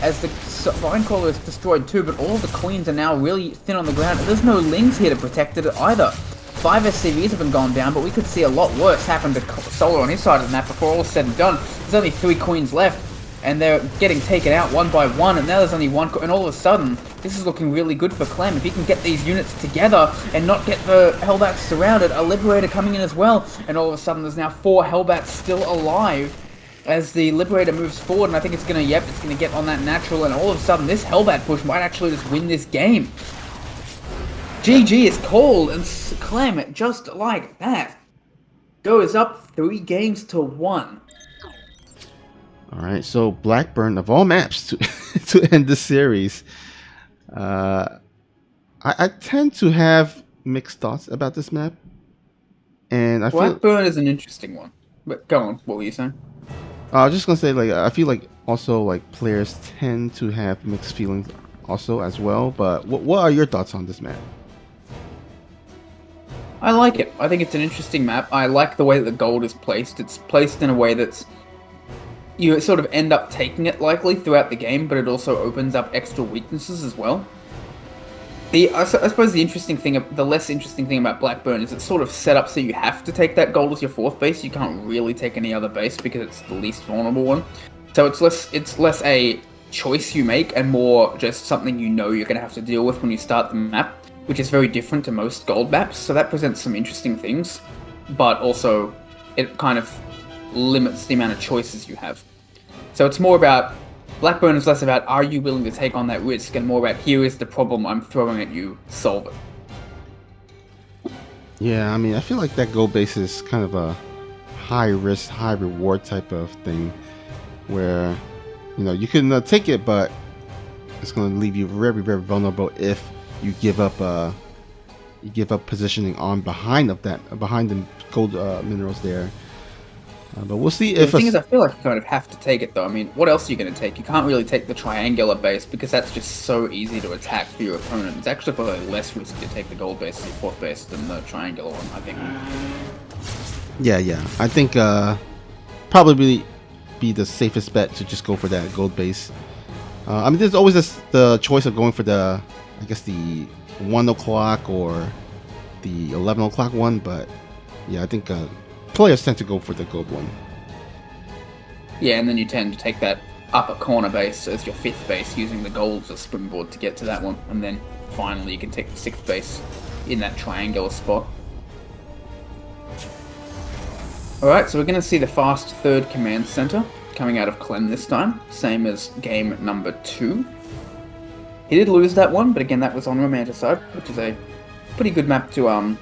as the Vinecrawler is destroyed too, but all of the Queens are now really thin on the ground. There's no Lings here to protect it either. 5 SCVs have been gone down, but we could see a lot worse happen to Solar on his side of the map before all is said and done. There's only 3 Queens left, and they're getting taken out one by one, and now there's only 1, and all of a sudden, this is looking really good for CLEM. If he can get these units together and not get the Hellbats surrounded, a Liberator coming in as well, and all of a sudden there's now 4 Hellbats still alive as the Liberator moves forward, and I think it's going to get on that natural, and all of a sudden this Hellbat push might actually just win this game. GG is called, and CLEM, just like that, goes up 3 games to 1. All right, so Blackburn of all maps to to end the series. I tend to have mixed thoughts about this map, and I feel Blackburn is an interesting one. But go on, what were you saying? I was just gonna say like I feel like also like players tend to have mixed feelings also as well. But what are your thoughts on this map? I like it. I think it's an interesting map. I like the way that the gold is placed. It's placed in a way that's you sort of end up taking it likely throughout the game, but it also opens up extra weaknesses as well. I suppose the interesting thing, the less interesting thing about Blackburn is it's sort of set up so you have to take that gold as your 4th base. You can't really take any other base because it's the least vulnerable one. So it's less a choice you make and more just something you know you're going to have to deal with when you start the map, which is very different to most gold maps. So that presents some interesting things, but also it kind of limits the amount of choices you have. So it's more about Blackburn is less about are you willing to take on that risk and more about here is the problem I'm throwing at you, solve it. Yeah, I mean, I feel like that gold base is kind of a high risk, high reward type of thing where, you know, you can take it, but it's going to leave you very, very vulnerable if you give up positioning on behind the gold minerals there. But we'll see if the thing is, I feel like you kind of have to take it though. I mean, what else are you going to take? You can't really take the triangular base because that's just so easy to attack for your opponent. It's actually probably less risky to take the gold base as your 4th base than the triangular one, I think. Yeah. I think probably be the safest bet to just go for that gold base. I mean, there's always the choice of going for the 1 o'clock or the 11 o'clock one, but yeah, I think players tend to go for the gold one. Yeah, and then you tend to take that upper corner base as your 5th base, using the gold as a springboard to get to that one, and then finally you can take the 6th base in that triangular spot. Alright, so we're going to see the fast 3rd command center coming out of CLEM this time, same as game number 2. He did lose that one, but again that was on Romanticide, which is a pretty good map to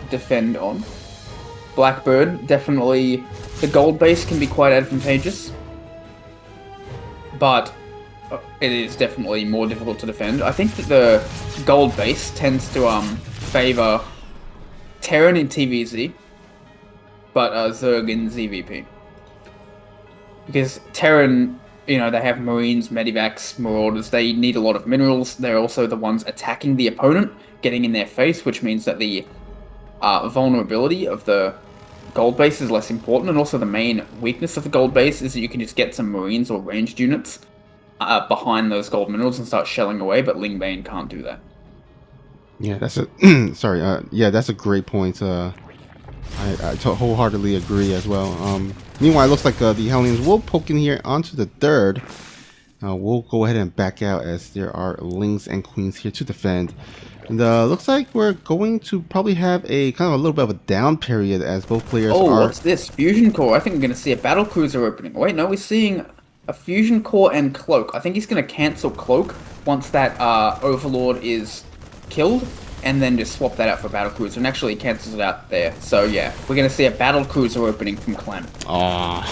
defend on. Blackbird, definitely the gold base can be quite advantageous, but it is definitely more difficult to defend. I think that the gold base tends to favor Terran in TVZ, but Zerg in ZVP. Because Terran, you know, they have Marines, Medivacs, Marauders, they need a lot of minerals. They're also the ones attacking the opponent, getting in their face, which means that the vulnerability of the gold base is less important, and also the main weakness of the gold base is that you can just get some Marines or ranged units behind those gold minerals and start shelling away, but Lingbane can't do that. Yeah, that's a yeah, that's a great point. I wholeheartedly agree as well. Meanwhile, it looks like the Hellions will poke in here onto the 3rd. We'll go ahead and back out as there are Lings and Queens here to defend. And looks like we're going to probably have a kind of a little bit of a down period as both players are... Oh, what's this? Fusion Core. I think we're going to see a Battle Cruiser opening. Wait, no, we're seeing a Fusion Core and Cloak. I think he's going to cancel Cloak once that Overlord is killed, and then just swap that out for Battle Cruiser. And actually, he cancels it out there. So, yeah, we're going to see a Battle Cruiser opening from CLEM. Oh,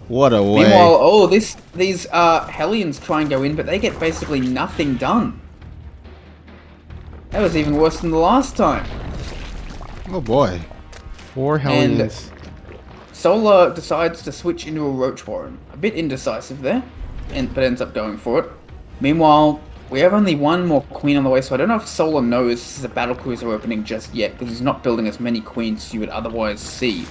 what a way. Meanwhile, oh, these Hellions try and go in, but they get basically nothing done. That was even worse than the last time. Oh boy. 4 Hellions. And Solar decides to switch into a Roach Warren. A bit indecisive there, but ends up going for it. Meanwhile, we have only one more Queen on the way, so I don't know if Solar knows this is a Battlecruiser opening just yet, because he's not building as many Queens as you would otherwise see.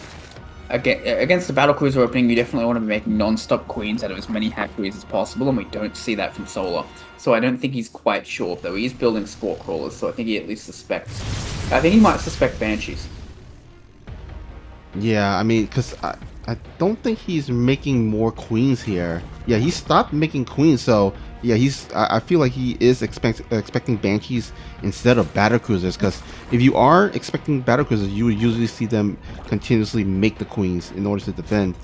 Against the Battlecruiser opening, you definitely want to be making non-stop Queens out of as many Hackreys as possible, and we don't see that from Solar. So I don't think he's quite sure, though he is building Spore Crawlers, so I think he at least suspects. I think he might suspect Banshees. Yeah, I mean, because I don't think he's making more Queens here. Yeah, he stopped making Queens, so yeah, I feel like he is expecting Banshees instead of Battlecruisers, because if you are expecting Battlecruisers, you would usually see them continuously make the Queens in order to defend.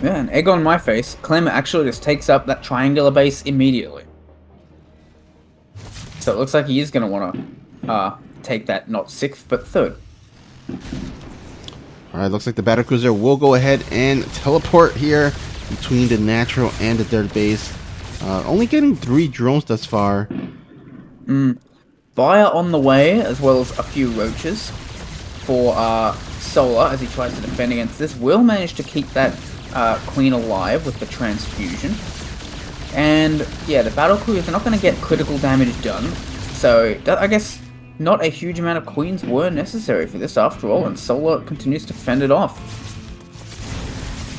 Yeah, and egg on my face, CLEM actually just takes up that triangular base immediately. So it looks like he is going to want to take that not 6th, but 3rd. Alright, looks like the battlecruiser will go ahead and teleport here between the natural and the third base. Only getting 3 drones thus far. Fire on the way, as well as a few roaches for Solar as he tries to defend against this. Will manage to keep that queen alive with the transfusion. And yeah, the battlecruiser are not going to get critical damage done. So I guess not a huge amount of queens were necessary for this after all, and Solar continues to fend it off.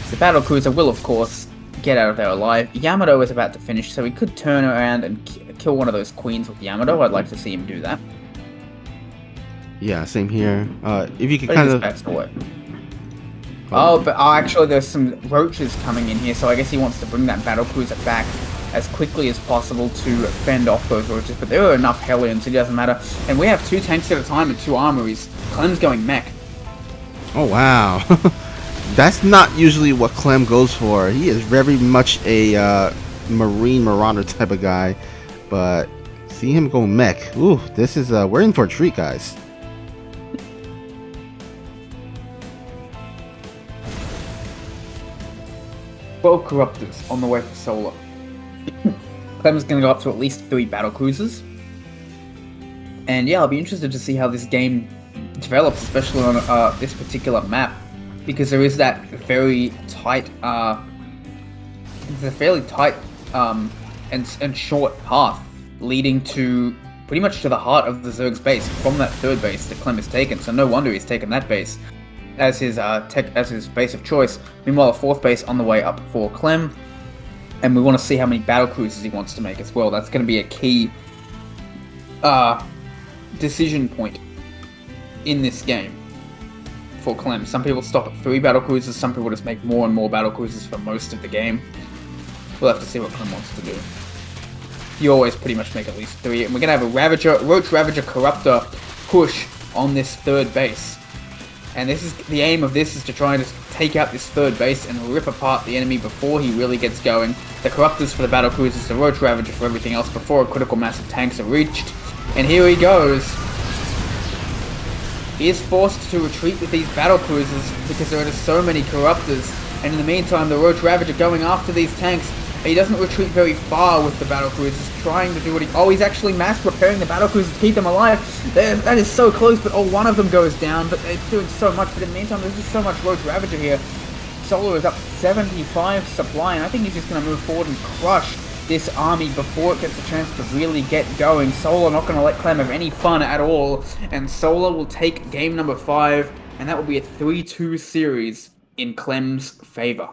The battlecruiser will, of course, get out of there alive. Yamato is about to finish, so he could turn around and kill one of those queens with Yamato. I'd like to see him do that. Yeah, same here. If you could But kind he of... just backs away. But actually there's some roaches coming in here, so I guess he wants to bring that battlecruiser back as quickly as possible to fend off those roaches, but there are enough Hellions, it doesn't matter. And we have 2 tanks at a time and 2 armories. Clem's going mech. Oh, wow. That's not usually what Clem goes for. He is very much a Marine Marauder type of guy, but see him go mech. Ooh, this is, we're in for a treat, guys. Well, Corruptors on the way for Solar. Clem's going to go up to at least 3 battlecruisers. And yeah, I'll be interested to see how this game develops, especially on this particular map, because there is that very tight, it's a fairly tight and short path leading to pretty much to the heart of the Zerg's base from that 3rd base that Clem has taken. So no wonder he's taken that base as his base of choice. Meanwhile, a 4th base on the way up for Clem. And we want to see how many battlecruisers he wants to make as well. That's going to be a key decision point in this game for Clem. Some people stop at 3 battlecruisers, some people just make more and more battlecruisers for most of the game. We'll have to see what Clem wants to do. You always pretty much make at least 3. And we're going to have a Roach Ravager Corruptor push on this 3rd base. And this is the aim of this is to try and just take out this 3rd base and rip apart the enemy before he really gets going. The Corruptors for the battlecruisers, the Roach Ravager for everything else before a critical mass of tanks are reached. And here he goes. He is forced to retreat with these battlecruisers because there are just so many Corruptors. And in the meantime, the Roach Ravager going after these tanks. He doesn't retreat very far with the battlecruisers, trying to do what he... Oh, he's actually mass repairing the battlecruisers to keep them alive. That is so close, but one of them goes down, but they're doing so much. But in the meantime, there's just so much Roach Ravager here. Solar is up to 75 supply, and I think he's just going to move forward and crush this army before it gets a chance to really get going. Solar not going to let Clem have any fun at all, and Solar will take game number 5, and that will be a 3-2 series in Clem's favor.